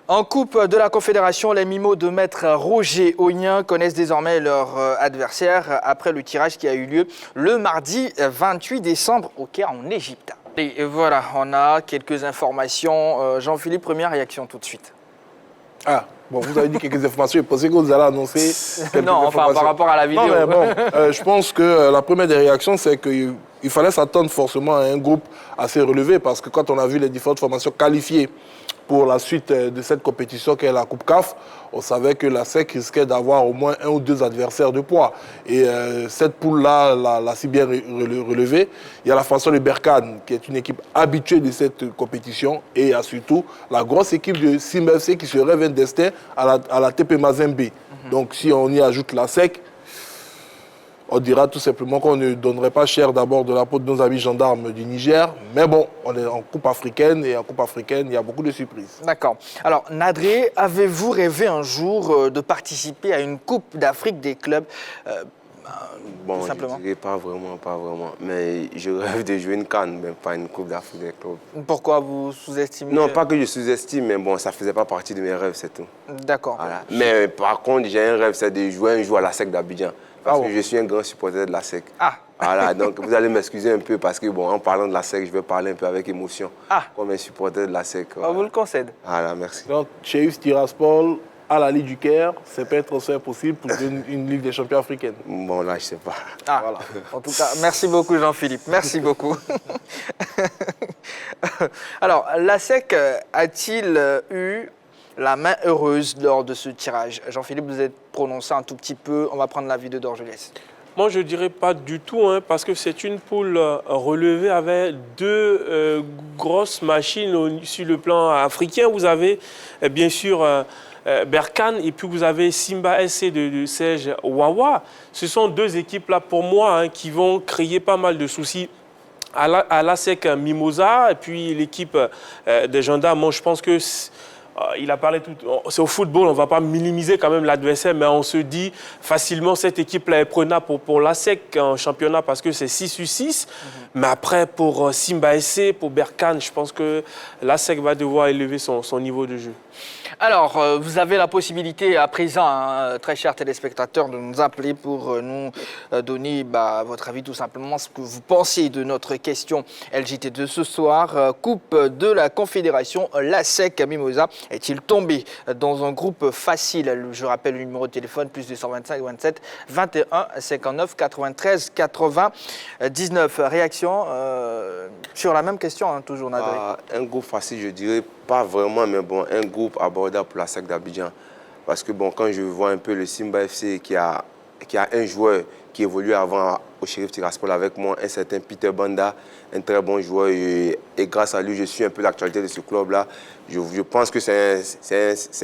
En Coupe de la Confédération, les Mimos de Maître Roger Augnin connaissent désormais leur adversaire après le tirage qui a eu lieu le mardi 28 décembre au Caire en Égypte. Et voilà, on a quelques informations. Jean-Philippe, première réaction tout de suite. Ah, bon, vous avez dit quelques informations. Je pensais que vous allez annoncer quelques non, enfin, par rapport à la vidéo. Non, mais bon, je pense que la première des réactions, c'est qu'il fallait s'attendre forcément à un groupe assez relevé parce que quand on a vu les différentes formations qualifiées pour la suite de cette compétition qui est la Coupe CAF, on savait que la SEC risquait d'avoir au moins un ou deux adversaires de poids. Et cette poule-là l'a si bien relevée. Il y a la formation de Berkane, qui est une équipe habituée de cette compétition. Et il y a surtout la grosse équipe de Simba FC qui se rêve un destin à la TP Mazembe. Donc si on y ajoute la SEC, on dira tout simplement qu'on ne donnerait pas cher d'abord de la peau de nos amis gendarmes du Niger. Mais bon, on est en Coupe africaine et en Coupe africaine, il y a beaucoup de surprises. D'accord. Alors, Nadré, avez-vous rêvé un jour de participer à une Coupe d'Afrique des clubs Bon, tout simplement. je dirais pas vraiment. Mais je rêve de jouer une CAN, mais pas une Coupe d'Afrique des clubs. Pourquoi vous sous-estimez? Non, pas que je sous-estime, mais bon, ça faisait pas partie de mes rêves, c'est tout. D'accord. Voilà. Mais par contre, j'ai un rêve, c'est de jouer un jour à la SEC d'Abidjan. Parce que je suis un grand supporter de la SEC. Ah. Voilà, donc vous allez m'excuser un peu parce que, bon, en parlant de la SEC, je vais parler un peu avec émotion. Ah. Comme un supporter de la SEC. Voilà. On vous le concède. Voilà, merci. Donc, Chérif Tiraspol à la Ligue du Caire, c'est pas un transfert possible pour une Ligue des champions africaine. Bon, là, je sais pas. Ah, voilà. En tout cas, merci beaucoup Jean-Philippe, merci beaucoup. Alors, la SEC a-t-il eu la main heureuse lors de ce tirage? Jean-Philippe, vous êtes prononcé un tout petit peu, on va prendre l'avis de Dorgelès. Moi, je ne dirais pas du tout, parce que c'est une poule relevée avec deux grosses machines sur le plan africain. Vous avez bien sûr Berkane et puis vous avez Simba SC de Serge Wawa. Ce sont deux équipes-là, pour moi, qui vont créer pas mal de soucis à la SEC Mimosa. Et puis l'équipe des gendarmes, moi, je pense que... il a parlé tout. C'est au football, on ne va pas minimiser quand même l'adversaire, mais on se dit facilement cette équipe-là est prenable pour la SEC en championnat parce que c'est 6 sur 6. Mais après, pour Simba SC, pour Berkane, je pense que la SEC va devoir élever son niveau de jeu. Alors, vous avez la possibilité à présent, très chers téléspectateurs, de nous appeler pour nous donner votre avis, tout simplement, ce que vous pensez de notre question LJT de ce soir. Coupe de la Confédération, la SEC Mimosa est-il tombé dans un groupe facile? Je rappelle le numéro de téléphone, plus 225 27 21 59 93 99. Réaction sur la même question, toujours, Nadré. Un groupe facile, je dirais pas vraiment, mais bon, un groupe abordable pour la SEC d'Abidjan. Parce que bon, quand je vois un peu le Simba FC qui a un joueur qui évoluait avant au Chérif Tiraspol avec moi, un certain Peter Banda, un très bon joueur. Et grâce à lui, je suis un peu l'actualité de ce club-là. Je pense que c'est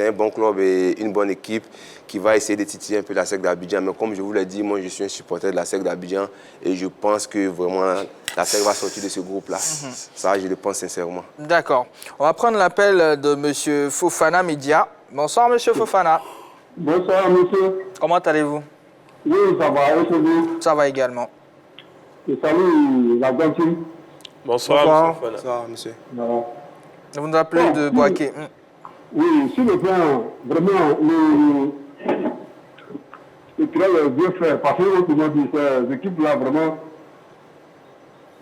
un bon club et une bonne équipe qui va essayer de titiller un peu la SEC d'Abidjan. Mais comme je vous l'ai dit, moi, je suis un supporter de la SEC d'Abidjan et je pense que vraiment la SEC va sortir de ce groupe-là. Ça, je le pense sincèrement. D'accord. On va prendre l'appel de M. Fofana Média. Bonsoir, M. Fofana. Bonsoir, monsieur. Comment allez-vous? Oui, ça va, et chez vous? Ça va également. Je salue la Guantine. Bonsoir, monsieur. Bonsoir, monsieur. Voilà. Vous nous appelez de Boaké. Oui, sur le plan, vraiment, le travail est bien fait. Parce que, autrement dit, ces équipes-là, vraiment,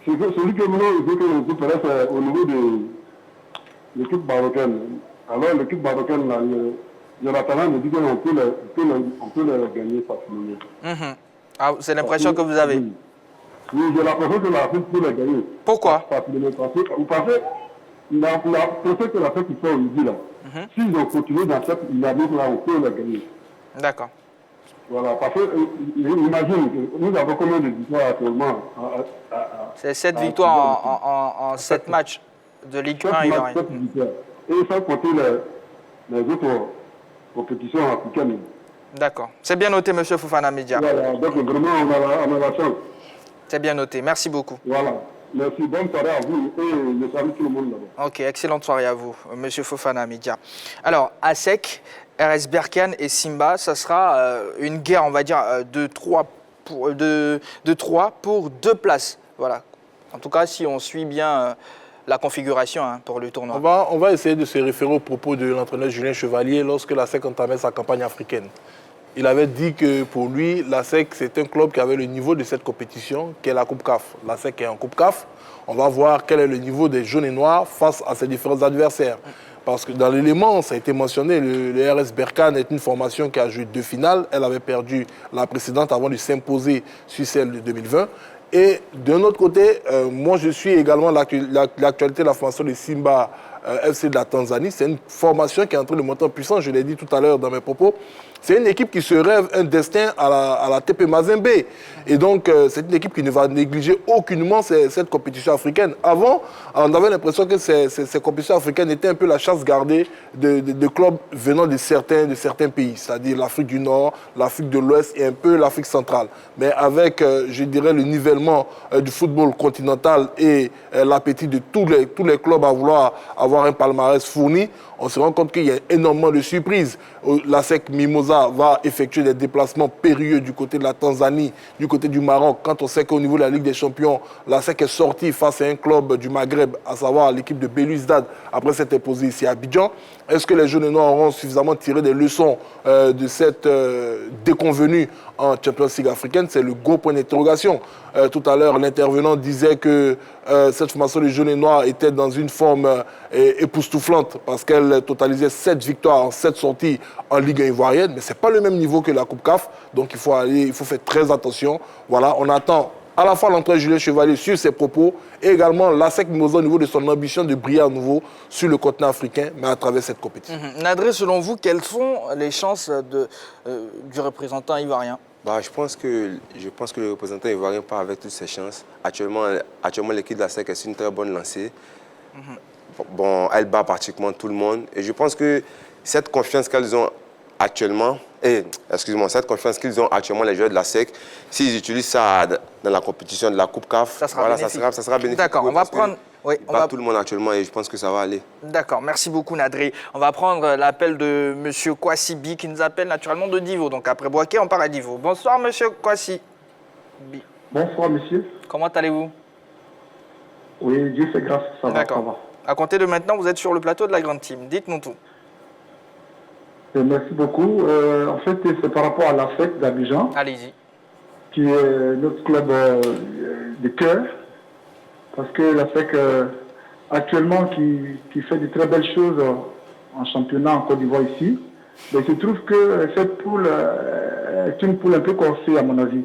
celui que maintenant, il faut que l'équipe reste au niveau de l'équipe marocaine. Alors, l'équipe marocaine, là, Jonathan me dit qu'on peut le gagner facilement. Ah, c'est l'impression que vous avez? Oui, j'ai l'impression que l'Afrique peut le gagner. Pourquoi? Facilement. Vous pensez, la procès que l'Afrique fait aujourd'hui, là, s'ils ont continué dans cette dynamique-là, on peut le gagner. D'accord. Voilà, parce que, imagine, nous avons combien de victoires actuellement? C'est 7 victoires en 7 matchs de Ligue 1 et 1. Et sans compter les autres compétitions africaines. D'accord. C'est bien noté, M. Fofana Média. Voilà, donc vraiment, on a la chance. C'est bien noté. Merci beaucoup. Voilà. Merci. Bonne soirée à vous et je salue tout le monde là-bas. Ok, excellente soirée à vous, M. Fofana Média. Alors, ASEC, RS Berkane et Simba, ça sera une guerre, on va dire, de 3 pour 2 places. Voilà. En tout cas, si on suit bien la configuration pour le tournoi. On va essayer de se référer aux propos de l'entraîneur Julien Chevalier lorsque la SEC entamait sa campagne africaine. Il avait dit que pour lui, la SEC, c'est un club qui avait le niveau de cette compétition, qui est la Coupe CAF. La SEC est en Coupe CAF. On va voir quel est le niveau des jaunes et noirs face à ses différents adversaires. Parce que dans l'élément, ça a été mentionné, le RS Berkane est une formation qui a joué 2 finales. Elle avait perdu la précédente avant de s'imposer sur celle de 2020. Et d'un autre côté, moi je suis également l'actualité de la formation de Simba FC de la Tanzanie. C'est une formation qui est en train de monter en puissance, je l'ai dit tout à l'heure dans mes propos. C'est une équipe qui se rêve un destin à la TP Mazembe. Et donc, c'est une équipe qui ne va négliger aucunement cette compétition africaine. Avant, on avait l'impression que ces compétitions africaines étaient un peu la chasse gardée de clubs venant de certains pays, c'est-à-dire l'Afrique du Nord, l'Afrique de l'Ouest et un peu l'Afrique centrale. Mais avec, je dirais, le nivellement du football continental et l'appétit de tous les clubs à vouloir avoir un palmarès fourni, on se rend compte qu'il y a énormément de surprises. La SEC Mimosa va effectuer des déplacements périlleux du côté de la Tanzanie, du côté du Maroc. Quand on sait qu'au niveau de la Ligue des Champions, la SEC est sortie face à un club du Maghreb, à savoir l'équipe de Belouizdad, après s'être imposée ici à Abidjan. Est-ce que les jeunes noirs auront suffisamment tiré des leçons de cette déconvenue en Champions League africaine? C'est le gros point d'interrogation. Tout à l'heure, l'intervenant disait que cette formation de jeunes noirs était dans une forme époustouflante parce qu'elle totalisait 7 victoires en 7 sorties en Ligue ivoirienne. Mais ce n'est pas le même niveau que la Coupe CAF. Donc il faut faire très attention. Voilà, on attend à la fois l'entraîneur Julien Chevalier sur ses propos et également la SEC Mimosa au niveau de son ambition de briller à nouveau sur le continent africain, mais à travers cette compétition. Nadré, selon vous, quelles sont les chances du représentant ivoirien? Je pense que le représentant ivoirien part avec toutes ses chances. Actuellement l'équipe de la SEC est sur une très bonne lancée. Bon, elle bat pratiquement tout le monde. Et je pense que cette confiance qu'ils ont actuellement, cette confiance qu'ils ont actuellement, les joueurs de la SEC, s'ils utilisent ça dans la compétition de la Coupe CAF, ça sera bénéfique. D'accord, on va prendre... Oui, tout le monde actuellement et je pense que ça va aller. D'accord, merci beaucoup Nadré. On va prendre l'appel de M. Kwasibi qui nous appelle naturellement de Divo. Donc après Boaké, on part à Divo. Bonsoir M. Kwasibi. Bonsoir monsieur. Comment allez-vous? Oui, Dieu fait grâce, ça va. À compter de maintenant, vous êtes sur le plateau de la Grande Team. Dites-nous tout. Merci beaucoup. En fait, c'est par rapport à la SEC d'Abidjan. Allez-y. Qui est notre club de cœur. Parce que la SEC, actuellement, qui fait de très belles choses en championnat en Côte d'Ivoire ici, mais je trouve que cette poule est une poule un peu corsée, à mon avis.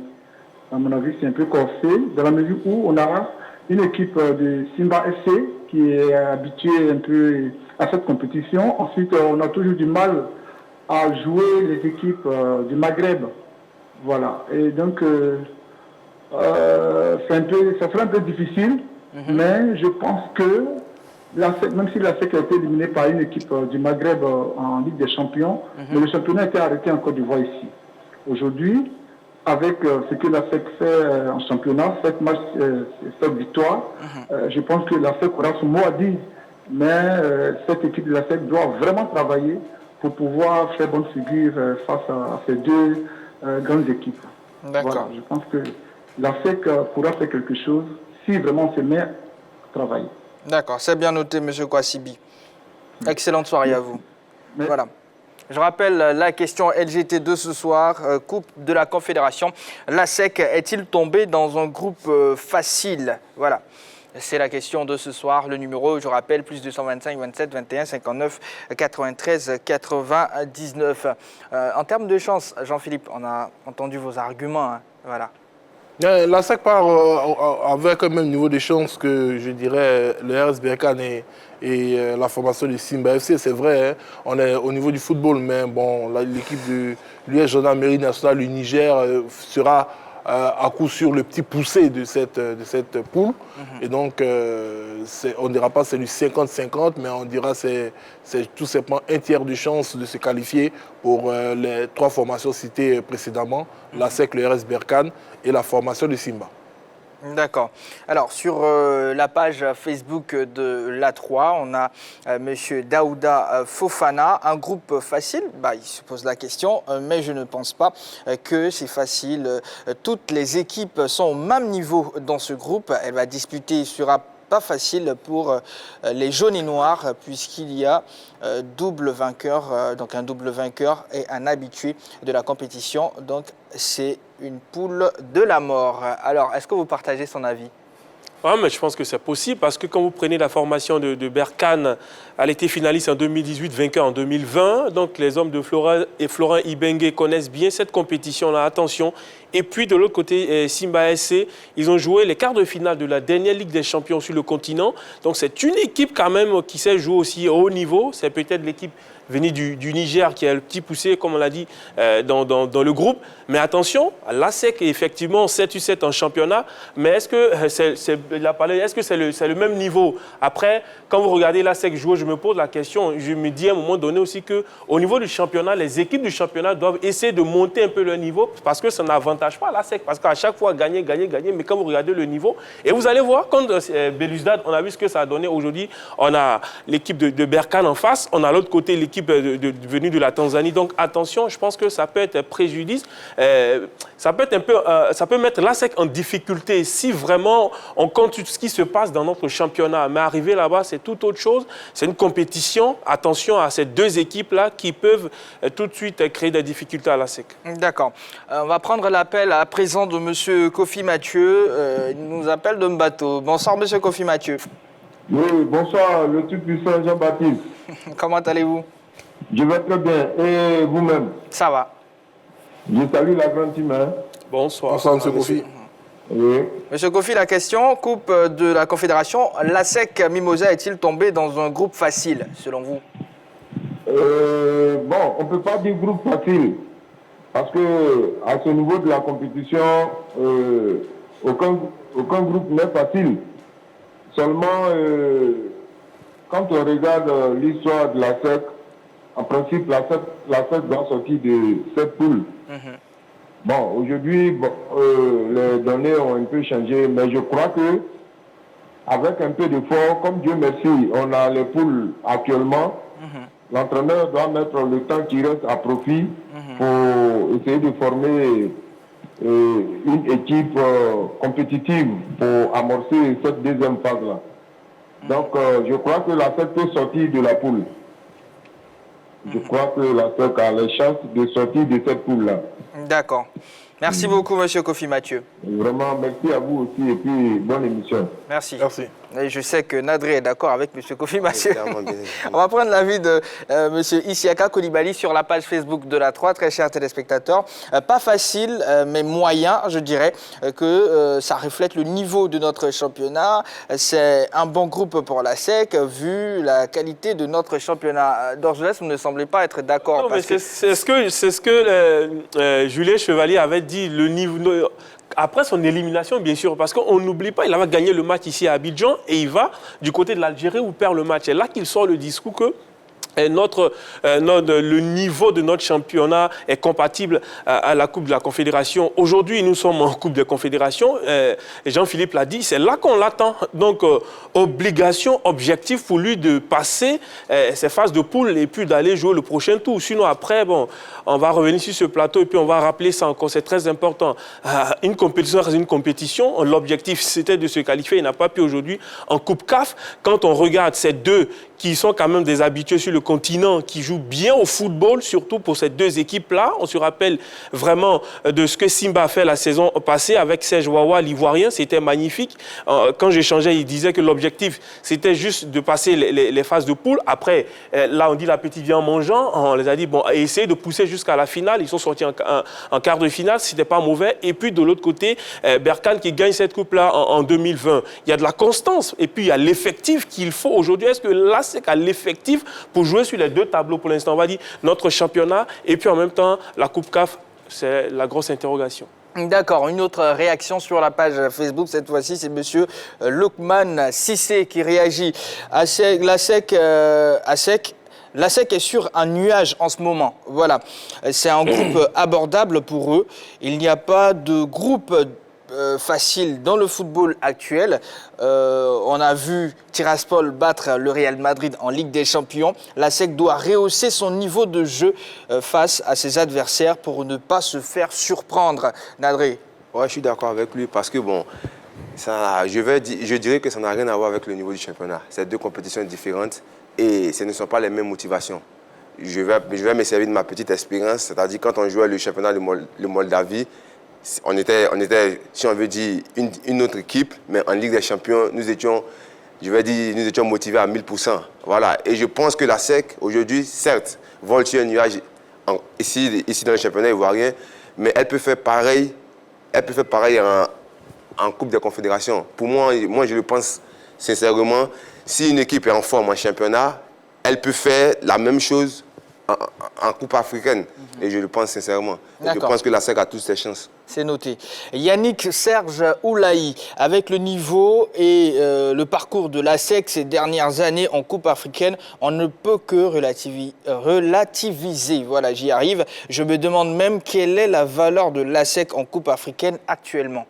À mon avis, c'est un peu corsé, dans la mesure où on a une équipe de Simba FC qui est habituée un peu à cette compétition. Ensuite, on a toujours du mal à jouer les équipes du Maghreb. Voilà. Et donc, ça serait un peu difficile. Mais je pense que, même si la SEC a été éliminée par une équipe du Maghreb en Ligue des Champions, mais le championnat a été arrêté en Côte d'Ivoire ici. Aujourd'hui, avec ce que la SEC fait en championnat, 7 matchs, 7 victoires, je pense que la SEC aura son mot à dire. Mais cette équipe de la SEC doit vraiment travailler pour pouvoir faire bonne figure face à ces deux grandes équipes. Voilà, je pense que la SEC pourra faire quelque chose si vraiment on se met à travailler. D'accord, c'est bien noté, M. Kwasibi. Excellente soirée à vous. Voilà. Je rappelle la question LGT2 ce soir, Coupe de la Confédération. La SEC est-il tombé dans un groupe facile? Voilà. C'est la question de ce soir. Le numéro, je rappelle, plus 225 27 21 59 93 99. En termes de chance, Jean-Philippe, on a entendu vos arguments. Voilà. La SEC part avec le même niveau de chance que, je dirais, le RS Berkane et la formation de Simba FC. C'est vrai, hein, on est au niveau du football, mais bon, l'équipe de l'US Gendarmerie nationale du Niger sera à coup sûr le petit poussé de cette poule. Et donc, on ne dira pas c'est du 50-50, mais on dira c'est tout simplement un tiers de chance de se qualifier pour les 3 formations citées précédemment, la SEC, le RS Berkane et la formation de Simba. D'accord. Alors, sur la page Facebook de l'A3, on a M. Daouda Fofana. Un groupe facile, il se pose la question, mais je ne pense pas que c'est facile. Toutes les équipes sont au même niveau dans ce groupe. Elle va disputer, sera pas facile pour les jaunes et noirs, puisqu'il y a double vainqueur, donc un double vainqueur et un habitué de la compétition. Donc c'est une poule de la mort. Alors, est-ce que vous partagez son avis ? Ouais, mais je pense que c'est possible parce que quand vous prenez la formation de Berkane, elle était finaliste en 2018, vainqueur en 2020. Donc les hommes de Florent Ibenge connaissent bien cette compétition-là, attention. Et puis de l'autre côté, Simba SC, ils ont joué les quarts de finale de la dernière Ligue des Champions sur le continent. Donc c'est une équipe quand même qui sait jouer aussi au haut niveau. C'est peut-être l'équipe venue du Niger qui a le petit poussé, comme on l'a dit, dans le groupe. Mais attention, l'ASEC est effectivement 7-7 en championnat. Mais est-ce que c'est le même niveau? Après, quand vous regardez l'ASEC jouer, je me pose la question, je me dis à un moment donné aussi qu'au niveau du championnat, les équipes du championnat doivent essayer de monter un peu leur niveau parce que ça n'avantage pas l'ASEC. Parce qu'à chaque fois, gagner. Mais quand vous regardez le niveau, et vous allez voir, contre Belouizdad, on a vu ce que ça a donné aujourd'hui. On a l'équipe de Berkane en face, on a l'autre côté l'équipe venue de la Tanzanie. Donc attention, je pense que ça peut être préjudice. Ça peut mettre l'ASEC en difficulté si vraiment on compte tout ce qui se passe dans notre championnat. Mais arriver là-bas, c'est tout autre chose. C'est une compétition. Attention à ces deux équipes-là qui peuvent tout de suite créer des difficultés à l'ASEC. D'accord. On va prendre l'appel à présent de M. Kofi Mathieu. Il nous appelle de Mbato. Bonsoir, M. Kofi Mathieu. Oui, bonsoir, le tout-puissant Jean-Baptiste. Comment allez-vous? Je vais très bien. Et vous-même? Ça va. Je salue la grande team. Bonsoir. Bonsoir, M. Kofi. Oui. Monsieur Kofi, la question, coupe de la Confédération, l'ASEC Mimosa est-il tombé dans un groupe facile, selon vous? Bon, on ne peut pas dire groupe facile. Parce que à ce niveau de la compétition, aucun groupe n'est facile. Seulement, quand on regarde l'histoire de l'ASEC, en principe, l'ASEC doit sortir de cette poule. Bon, aujourd'hui, les données ont un peu changé, mais je crois que avec un peu d'effort, comme Dieu merci, on a les poules actuellement, l'entraîneur doit mettre le temps qui reste à profit pour essayer de former une équipe compétitive pour amorcer cette deuxième phase-là. Donc, je crois que l'ASEC peut sortir de la poule. Je crois que l'ASEC a les chances de sortir de cette poule-là. D'accord. Merci beaucoup, Monsieur Kofi Mathieu. Vraiment, merci à vous aussi et puis bonne émission. Merci. Merci. Et je sais que Nadré est d'accord avec M. Kofi Mathieu. On va prendre l'avis de M. Isiaka Koulibaly sur la page Facebook de la 3, très chers téléspectateurs. Pas facile, mais moyen, je dirais, que ça reflète le niveau de notre championnat. C'est un bon groupe pour la SEC, vu la qualité de notre championnat. Dorgelès, vous ne semblez pas être d'accord. Non, mais c'est ce que Julien Chevalier avait dit, le niveau... Après son élimination, bien sûr, parce qu'on n'oublie pas, il avait gagné le match ici à Abidjan et il va du côté de l'Algérie où perd le match. Et là qu'il sort le discours que le niveau de notre championnat est compatible à la Coupe de la Confédération. Aujourd'hui, nous sommes en Coupe de Confédération. Jean-Philippe l'a dit, c'est là qu'on l'attend. Donc, obligation, objectif pour lui de passer ces phases de poule et puis d'aller jouer le prochain tour. Sinon, après, bon, on va revenir sur ce plateau et puis on va rappeler ça encore. C'est très important. Une compétition reste une compétition. L'objectif, c'était de se qualifier. Il n'a pas pu aujourd'hui en Coupe CAF. Quand on regarde ces deux qui sont quand même des habitués sur le continent, qui jouent bien au football, surtout pour ces deux équipes-là. On se rappelle vraiment de ce que Simba a fait la saison passée avec Serge Wawa, l'Ivoirien. C'était magnifique. Quand j'échangeais, il disait que l'objectif, c'était juste de passer les phases de poule. Après, là, on dit la petite vie en mangeant. On les a dit, bon, essayez de pousser jusqu'à la finale. Ils sont sortis en quart de finale. C'était pas mauvais. Et puis, de l'autre côté, Berkane qui gagne cette coupe-là en 2020. Il y a de la constance. Et puis, il y a l'effectif qu'il faut aujourd'hui. Est-ce que là, c'est qu'à l'effectif pour jouer sur les deux tableaux pour l'instant? On va dire notre championnat et puis en même temps la Coupe CAF, c'est la grosse interrogation. D'accord, une autre réaction sur la page Facebook, cette fois-ci, c'est M. Loukman Sissé qui réagit. L'ASEC est sur un nuage en ce moment. Voilà, c'est un groupe abordable pour eux. Il n'y a pas de groupe facile dans le football actuel. On a vu Tiraspol battre le Real Madrid en Ligue des Champions. l'ASEC doit rehausser son niveau de jeu face à ses adversaires pour ne pas se faire surprendre. Nadré? Ouais, je suis d'accord avec lui parce que bon, Je dirais que ça n'a rien à voir avec le niveau du championnat. C'est deux compétitions différentes et ce ne sont pas les mêmes motivations. Je vais me servir de ma petite expérience, c'est-à-dire quand on jouait le championnat de Moldavie, on était, si on veut dire, une autre équipe, mais en Ligue des Champions, nous étions motivés à 1000%. Voilà. Et je pense que la SEC, aujourd'hui, certes, vole sur un nuage ici dans le championnat ivoirien, mais elle peut faire pareil en Coupe des Confédérations. Pour moi, je le pense sincèrement, si une équipe est en forme en championnat, elle peut faire la même chose en Coupe africaine. Et je le pense sincèrement. Je pense que la SEC a toutes ses chances. C'est noté. Yannick Serge Oulaï, avec le niveau et le parcours de la SEC ces dernières années en Coupe africaine, on ne peut que relativiser. Voilà, j'y arrive. Je me demande même quelle est la valeur de la SEC en Coupe africaine actuellement.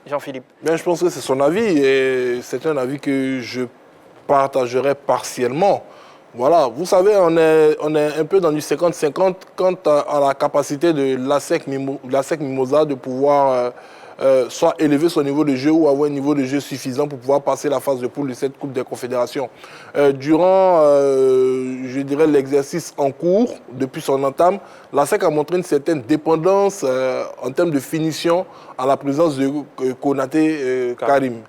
Jean-Philippe. Bien, je pense que c'est son avis et c'est un avis que je partagerai partiellement. Voilà, vous savez, on est un peu dans du 50-50 quant à la capacité de l'ASEC Mimosa de pouvoir soit élever son niveau de jeu ou avoir un niveau de jeu suffisant pour pouvoir passer la phase de poule de cette Coupe des Confédérations. Durant, je dirais, l'exercice en cours, depuis son entame, l'ASEC a montré une certaine dépendance en termes de finition à la présence de Konaté Karim.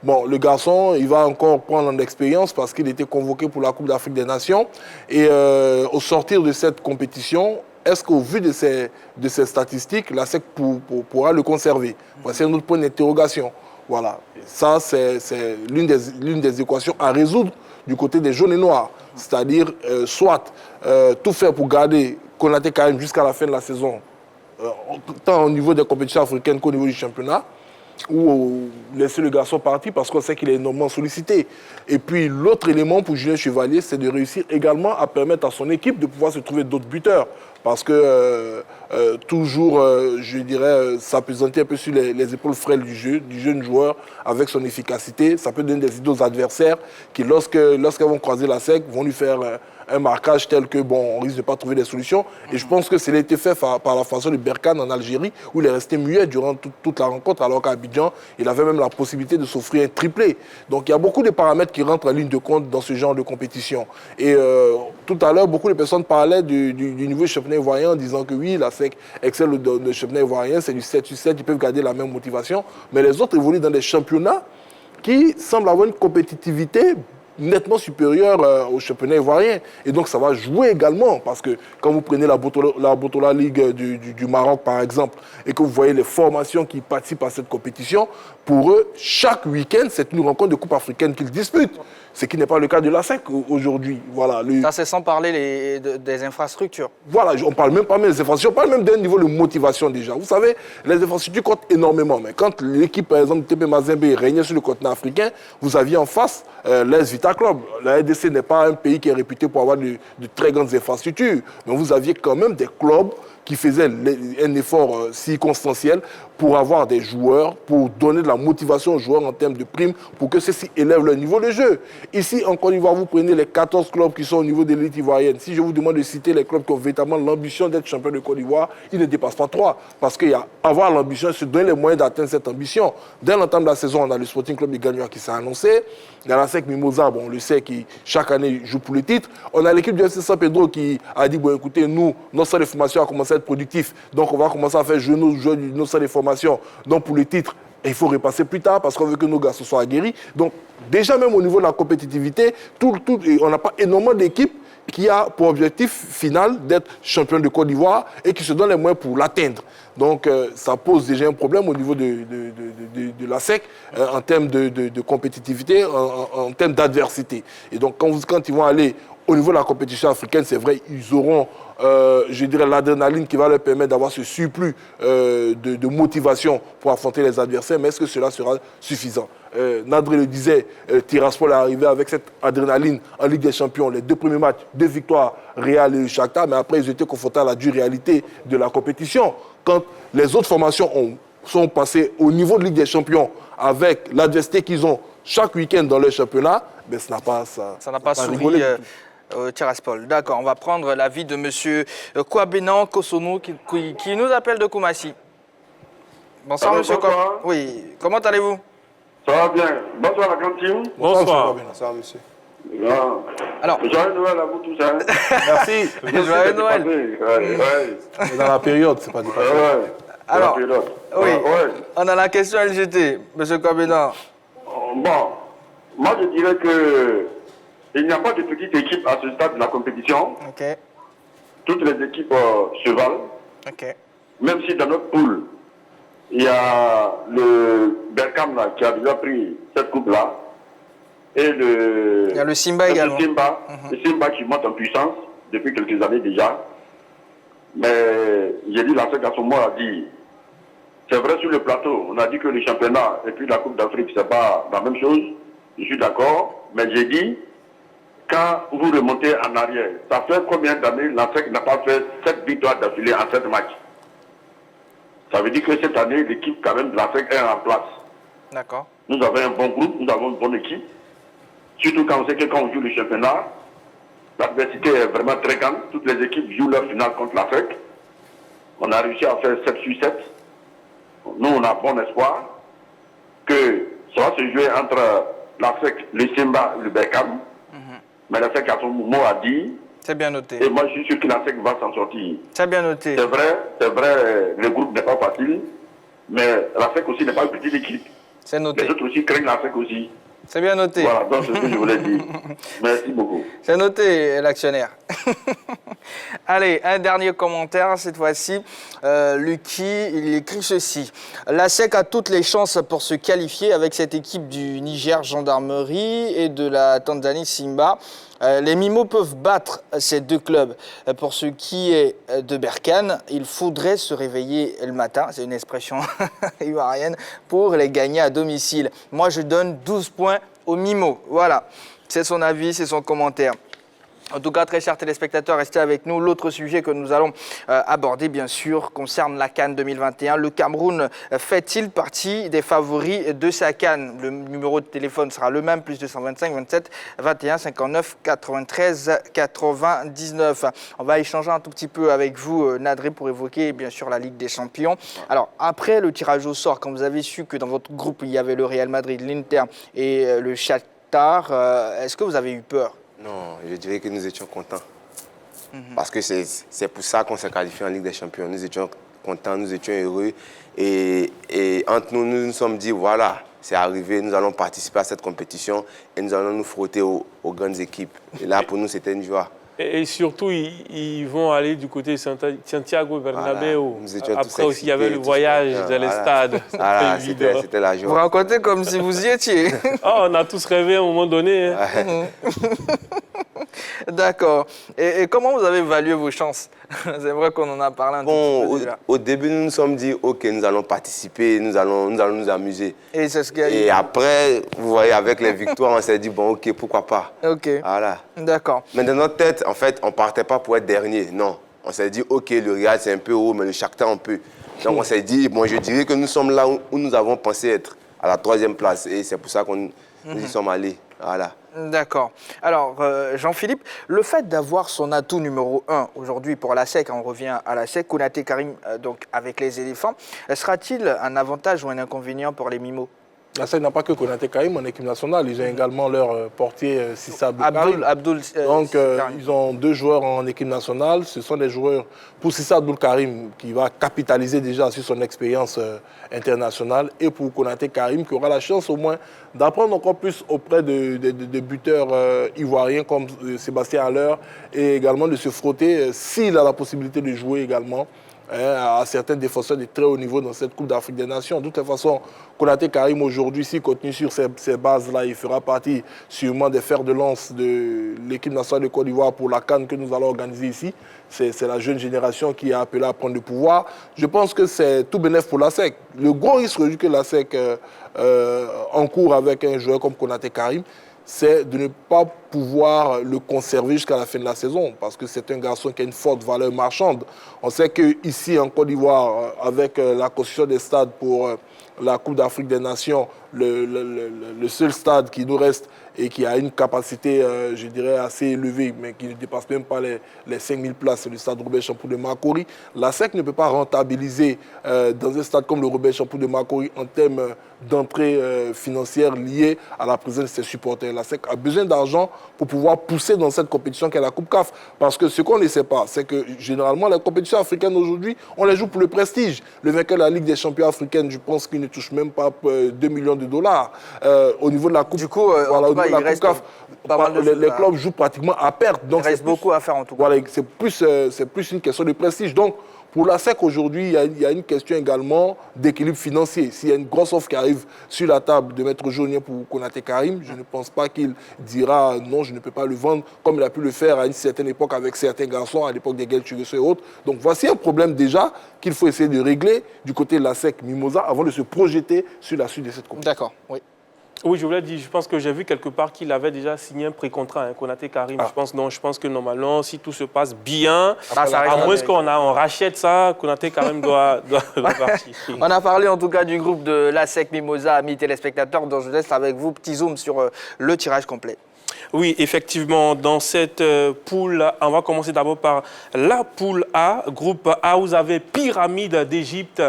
Bon, le garçon, il va encore prendre en expérience parce qu'il était convoqué pour la Coupe d'Afrique des Nations. Et au sortir de cette compétition, est-ce qu'au vu de ces statistiques, la SEC pourra le conserver? C'est un autre point d'interrogation. Voilà. Ça, c'est l'une des équations à résoudre du côté des jaunes et noirs. C'est-à-dire, soit tout faire pour garder Konaté Karim jusqu'à la fin de la saison, tant au niveau des compétitions africaines qu'au niveau du championnat, ou laisser le garçon partir parce qu'on sait qu'il est énormément sollicité. Et puis l'autre élément pour Julien Chevalier, c'est de réussir également à permettre à son équipe de pouvoir se trouver d'autres buteurs. Parce que toujours, je dirais, s'appesantir un peu sur les épaules frêles du jeune joueur avec son efficacité, ça peut donner des idées aux adversaires qui, lorsqu'elles vont croiser la SEC, vont lui faire un marquage tel que, bon, on risque de ne pas trouver des solutions. Et je pense que c'est été fait par la façon de Berkane en Algérie, où il est resté muet durant toute la rencontre, alors qu'à Abidjan, il avait même la possibilité de s'offrir un triplé. Donc il y a beaucoup de paramètres qui rentrent en ligne de compte dans ce genre de compétition. Et tout à l'heure, beaucoup de personnes parlaient du niveau championnat ivoirien en disant que oui, la SEC excelle le championnat ivoirien, c'est du 7-7, ils peuvent garder la même motivation. Mais les autres évoluent dans des championnats qui semblent avoir une compétitivité nettement supérieure au championnat ivoirien. Et donc ça va jouer également, parce que quand vous prenez la Botola League du Maroc par exemple, et que vous voyez les formations qui participent à cette compétition, pour eux, chaque week-end, c'est une rencontre de Coupe africaine qu'ils disputent. Ce qui n'est pas le cas de la SEC aujourd'hui. Voilà, ça, c'est sans parler des infrastructures. Voilà, on ne parle même pas des infrastructures, on parle même d'un niveau de motivation déjà. Vous savez, les infrastructures comptent énormément. Mais quand l'équipe, par exemple, TP Mazembe régnait sur le continent africain, vous aviez en face l'AS Vita Club. La RDC n'est pas un pays qui est réputé pour avoir de très grandes infrastructures. Mais vous aviez quand même des clubs qui faisaient un effort circonstanciel pour avoir des joueurs, pour donner de la motivation aux joueurs en termes de primes, pour que ceux-ci élèvent leur niveau de jeu. Ici, en Côte d'Ivoire, vous prenez les 14 clubs qui sont au niveau de l'élite ivoirienne. Si je vous demande de citer les clubs qui ont véritablement l'ambition d'être champion de Côte d'Ivoire, ils ne dépassent pas 3. Parce qu'il y a avoir l'ambition, se donner les moyens d'atteindre cette ambition. Dès l'entame de la saison, on a le Sporting Club de Gagnoa qui s'est annoncé. Il y a la SEC Mimosa, bon, on le sait, qui chaque année joue pour le titre. On a l'équipe du FC San Pedro qui a dit, bon, écoutez, nous, notre salle de formation a commencé à être productif. Donc, on va commencer à faire jouer nos salles de formation. Donc, pour le titre, il faut repasser plus tard parce qu'on veut que nos gars se soient aguerris. Donc, déjà, même au niveau de la compétitivité, on n'a pas énormément d'équipes qui a pour objectif final d'être champion de Côte d'Ivoire et qui se donne les moyens pour l'atteindre. Donc, ça pose déjà un problème au niveau de la SEC en termes de compétitivité, en termes d'adversité. Et donc, quand ils vont aller au niveau de la compétition africaine, c'est vrai, ils auront, je dirais, l'adrénaline qui va leur permettre d'avoir ce surplus de motivation pour affronter les adversaires. Mais est-ce que cela sera suffisant? Nadré le disait, Tiraspol est arrivé avec cette adrénaline en Ligue des Champions. Les 2 premiers matchs, 2 victoires, Real et Shakhtar, mais après ils étaient confrontés à la dure réalité de la compétition. Quand les autres formations sont passées au niveau de Ligue des Champions avec l'adversité qu'ils ont chaque week-end dans leur championnat, ben, ça n'a pas souri. Tiraspol. D'accord, on va prendre l'avis de M. Kouabenan Kosonou qui nous appelle de Koumassi. Bonsoir, Alors, monsieur bonsoir. Cob. Oui, comment allez-vous? Ça va bien. Bonsoir la cantine. Bonsoir. Bonsoir, monsieur. Alors, Joyeux Noël à vous tous. Hein. Merci. joyeux Noël. Ouais. C'est dans la période, c'est pas du passé. Alors, oui, Ouais. on a la question LGT, monsieur Kobena. Bon, moi je dirais que il n'y a pas de petite équipe à ce stade de la compétition. Ok, Toutes les équipes se valent. ok. Même si dans notre poule, il y a le Berkham là, qui a déjà pris cette coupe-là. Et Il y a le Simba également. Le Simba qui monte en puissance depuis quelques années déjà. Mais j'ai dit, la SEC à son mot a dit, c'est vrai sur le plateau, on a dit que le championnat et puis la Coupe d'Afrique, c'est pas la même chose. Je suis d'accord, mais j'ai dit, quand vous remontez en arrière, ça fait combien d'années la SEC n'a pas fait 7 victoires d'affilée en 7 matchs? Ça veut dire que cette année, l'équipe quand même de la SEC est en place. D'accord. Nous avons un bon groupe, nous avons une bonne équipe. Surtout quand on sait que quand on joue le championnat, l'adversité est vraiment très grande. Toutes les équipes jouent leur finale contre la SEC. On a réussi à faire 7 sur 7. Nous, on a bon espoir que ça va se jouer entre la SEC, le Simba et le Berkham. Mais la SEC, à son mot, a dit. C'est bien noté. Et moi, je suis sûr que la SEC va s'en sortir. C'est bien noté. C'est vrai, le groupe n'est pas facile. Mais la SEC aussi n'est pas une petite équipe. C'est noté. Les autres aussi craignent la SEC aussi. C'est bien noté. Voilà, donc c'est ce que je voulais dire. Merci beaucoup. C'est noté, l'actionnaire. Allez, un dernier commentaire cette fois-ci. Lucky, il écrit ceci. La SEC a toutes les chances pour se qualifier avec cette équipe du Niger Gendarmerie et de la Tanzanie Simba. Les Mimos peuvent battre ces deux clubs. Pour ce qui est de Berkane, il faudrait se réveiller le matin, c'est une expression ivoirienne, pour les gagner à domicile. Moi, je donne 12 points aux Mimos. Voilà, c'est son avis, c'est son commentaire. En tout cas, très chers téléspectateurs, restez avec nous. L'autre sujet que nous allons aborder, bien sûr, concerne la CAN 2021. Le Cameroun fait-il partie des favoris de sa CAN? Le numéro de téléphone sera le même, plus 225 27 21 59 93 99. On va échanger un tout petit peu avec vous, Nadré, pour évoquer, bien sûr, la Ligue des Champions. Alors, après le tirage au sort, quand vous avez su que dans votre groupe, il y avait le Real Madrid, l'Inter et le Shakhtar, est-ce que vous avez eu peur? Non, je dirais que nous étions contents. Parce que c'est pour ça qu'on s'est qualifié en Ligue des Champions. Nous étions contents, nous étions heureux. Et entre nous, nous nous sommes dit, voilà, c'est arrivé, nous allons participer à cette compétition et nous allons nous frotter aux grandes équipes. Et là, pour nous, c'était une joie. Et surtout, ils vont aller du côté de Santiago Bernabéu. Voilà. Après aussi, il y avait le voyage dans les stades. Voilà, c'était la joie. Vous racontez comme si vous y étiez. Oh, on a tous rêvé à un moment donné. Hein. D'accord. Et comment vous avez évalué vos chances? C'est vrai qu'on en a parlé un petit peu déjà. Au début, nous nous sommes dit, OK, nous allons participer, nous allons nous amuser. Et c'est ce qu'il y a eu. Et après, vous voyez, avec les victoires, on s'est dit, bon, OK, pourquoi pas. OK. Voilà. D'accord. Mais dans notre tête, en fait, on ne partait pas pour être dernier. Non. On s'est dit, OK, le Real, c'est un peu haut, mais le Shakhtar, un peu. Donc, on s'est dit, bon, je dirais que nous sommes là où nous avons pensé être, à la 3e place. Et c'est pour ça qu'on nous y sommes allés. Voilà. D'accord. Alors, Jean-Philippe, le fait d'avoir son atout numéro 1 aujourd'hui pour la SEC, on revient à la SEC, Konaté Karim, donc avec les éléphants, sera-t-il un avantage ou un inconvénient pour les Mimos? La SEC n'a pas que Konaté Karim en équipe nationale, ils ont également leur portier Sissa Abdul Abdul Donc, ils ont 2 joueurs en équipe nationale. Ce sont des joueurs, pour Sissa Abdul Karim, qui va capitaliser déjà sur son expérience internationale, et pour Konaté Karim, qui aura la chance au moins d'apprendre encore plus auprès de buteurs ivoiriens comme Sébastien Haller, et également de se frotter, s'il a la possibilité de jouer également, à certains défenseurs de très haut niveau dans cette Coupe d'Afrique des Nations. De toute façon, Konaté Karim aujourd'hui, s'il continue sur ces bases-là, il fera partie sûrement des fers de lance de l'équipe nationale de Côte d'Ivoire pour la CAN que nous allons organiser ici. C'est la jeune génération qui est appelée à prendre le pouvoir. Je pense que c'est tout bénéf pour la SEC. Le gros risque que la SEC encourt avec un joueur comme Konaté Karim, c'est de ne pas pouvoir le conserver jusqu'à la fin de la saison, parce que c'est un garçon qui a une forte valeur marchande. On sait qu'ici, en Côte d'Ivoire, avec la construction des stades pour la Coupe d'Afrique des Nations, le seul stade qui nous reste et qui a une capacité, je dirais, assez élevée, mais qui ne dépasse même pas les 5000 places, c'est le stade Robert Champoux de Makori. La SEC ne peut pas rentabiliser dans un stade comme le Robert Champoux de Makori en termes d'entrée financière liée à la présence de ses supporters. La SEC a besoin d'argent pour pouvoir pousser dans cette compétition qu'est la Coupe CAF. Parce que ce qu'on ne sait pas, c'est que généralement, les compétitions africaines aujourd'hui, on les joue pour le prestige. Le vainqueur de la Ligue des champions africaine, je pense qu'il ne touche même pas 2 millions de dollars. Au niveau de la Coupe, Du coup, voilà, en tout cas, il reste les clubs jouent pratiquement à perte. Donc il reste beaucoup à faire en tout cas. Voilà, c'est plus une question de prestige. Donc, pour la SEC aujourd'hui, il y a une question également d'équilibre financier. S'il y a une grosse offre qui arrive sur la table de Maître Jaunier pour Konaté Karim, je ne pense pas qu'il dira non, je ne peux pas le vendre, comme il a pu le faire à une certaine époque avec certains garçons, à l'époque des Guel Chuguesso et autres. Donc voici un problème déjà qu'il faut essayer de régler du côté de la SEC Mimosa avant de se projeter sur la suite de cette compétition. D'accord, oui. Oui, je voulais dire, je pense que j'ai vu quelque part qu'il avait déjà signé un pré-contrat, Konaté Karim. Ah. Je pense que normalement, si tout se passe bien, ça reste à moins en qu'on rachète ça, Konaté Karim doit partir. On a parlé en tout cas du groupe de la SEC Mimosa, amis téléspectateurs, dont je laisse avec vous petit zoom sur le tirage complet. Oui, effectivement, dans cette poule, on va commencer d'abord par la poule A. Groupe A, vous avez Pyramide d'Égypte,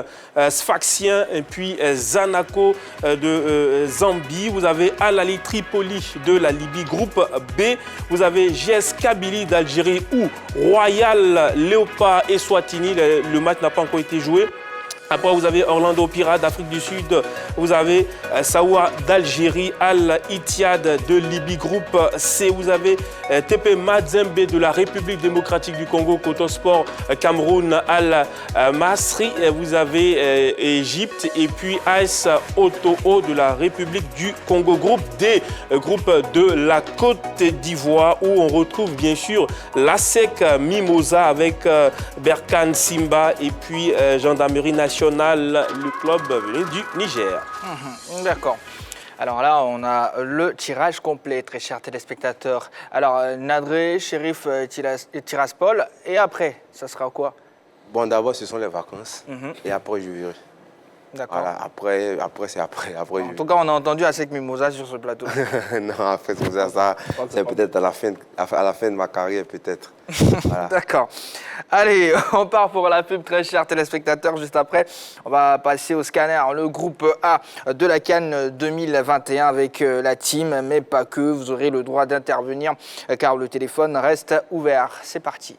Sfaxien et puis Zanaco de Zambie. Vous avez Al Ahly Tripoli de la Libye. Groupe B, vous avez GS Kabylie d'Algérie ou Royal Léopard et Swatini. Le match n'a pas encore été joué. Après, vous avez Orlando Pirates d'Afrique du Sud. Vous avez Saoua d'Algérie, Al-Ittihad de Libye. Groupe C, vous avez TP Mazembe de la République démocratique du Congo, Cotosport Cameroun, Al-Masri. Vous avez Égypte et puis AS Otoo de la République du Congo. Groupe D, groupe de la Côte d'Ivoire où on retrouve bien sûr la SEC Mimosa avec Berkane Simba et puis Gendarmerie nationale, le club venu du Niger. D'accord. Alors là, on a le tirage complet, très chers téléspectateurs. Alors, Nadré, Shérif, Tiraspol, et après, ça sera quoi? Bon, d'abord, ce sont les vacances. Et après, je verrai. D'accord. Voilà, après c'est après. En tout cas, on a entendu ASEC Mimosa sur ce plateau. Non, après, ça c'est peut-être à la fin de ma carrière, peut-être. Voilà. D'accord. Allez, on part pour la pub, très chers téléspectateurs. Juste après, on va passer au scanner, le groupe A de la CAN 2021 avec la team, mais pas que. Vous aurez le droit d'intervenir car le téléphone reste ouvert. C'est parti.